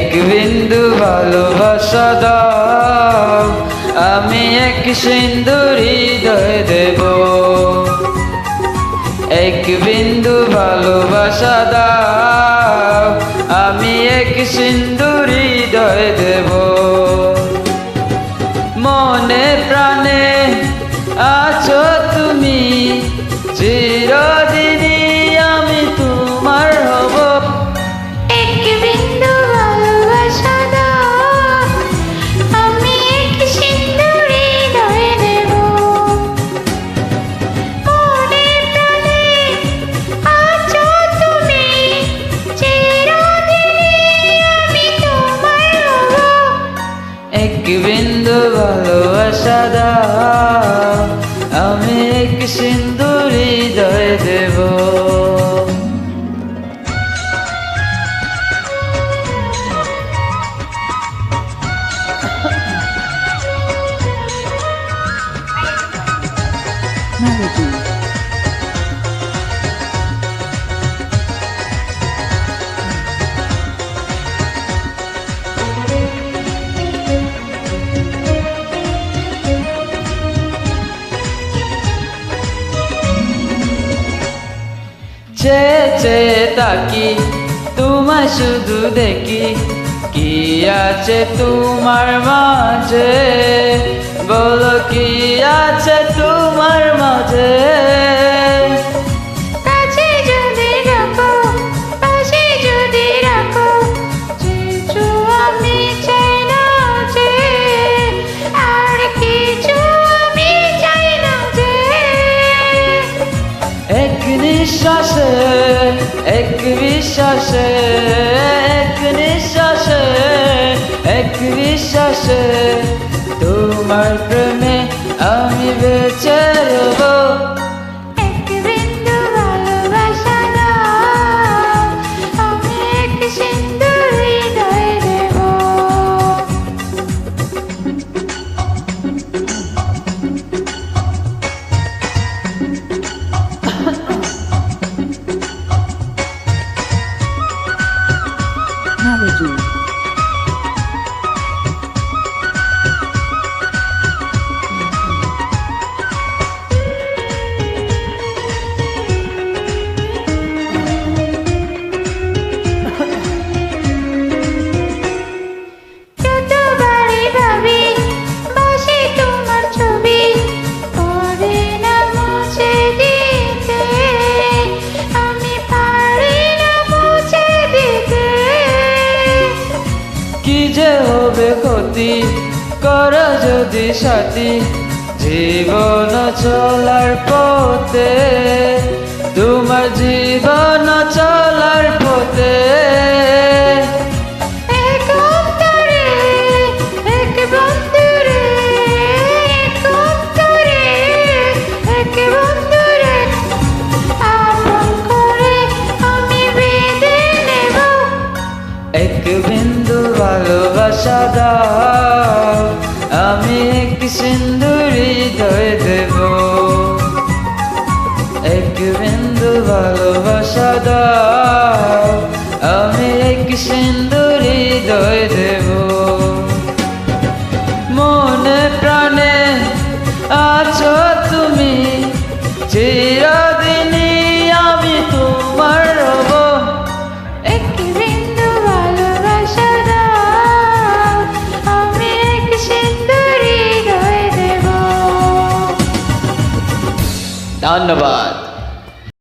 এক বিন্দু ভালোবাসা দাও, আমি এক সিন্দুর হৃদয় দেব। এক বিন্দু ভালোবাসা দাও, আমি এক সিন্দুর হৃদয় দেব। মনে প্রাণে আছো তুমি, চিরদিনই আমি তোমার হব। এক বিন্দু ভালোবাসা দাও, আমি এক সিন্দুর হৃদয় দেব। মনে প্রাণে আছো তুমি, চিরদিনই আমি তোমার হব। এক বিন্দু ভালোবাসা দাও, আমি এক সিন্দুর হৃদয় দেব। Melody. চেয়ে চেয়ে তাকি তোমায় শুধু দেখি, কি আছে তোমার মাঝে, বলো কি আছে তোমার মাঝে। কাছে যদি রাখো, পাশে যদি রাখো, কিছু আমি চাই না যে, আর কিছু আমি চাই না যে। এক নিঃশ্বাসে, এক বিশ্বাসে, এক নিঃশ্বাসে, এক বিশ্বাসে, তোমার প্রেমে আমি বেঁচে রব। এক বিন্দু ভালোবাসা দাও, আমি এক সিন্দুর হৃদয় দেব। Melody. যতবারই ভাবি বাসি তোমার ছবি, পারি না মুছে দিতে, আমি পারি না মুছে দিতে। কি যে হবে ক্ষতি, কর যদি সাথী, জীবন চলার পথে, তোমার জীবন চলার পথে। এক অন্তরে, এক বন্ধুরে, এক অন্তরে, এক বন্ধুরে, আপন করে আমি বেঁধে নেব। এক বিন্দু ভালোবাসা দাও, আমি এক সিন্দুর হৃদয় দেব। এক বিন্দু ভালোবাসা দাও, আমি এক সিন্দুর হৃদয় দেব। মনে প্রাণে আছো তুমি, চিরদিনই আমি তোমার হব। এক বিন্দু ভালোবাসা দাও, আমি এক সিন্দুর হৃদয় দেব। ধন্যবাদ।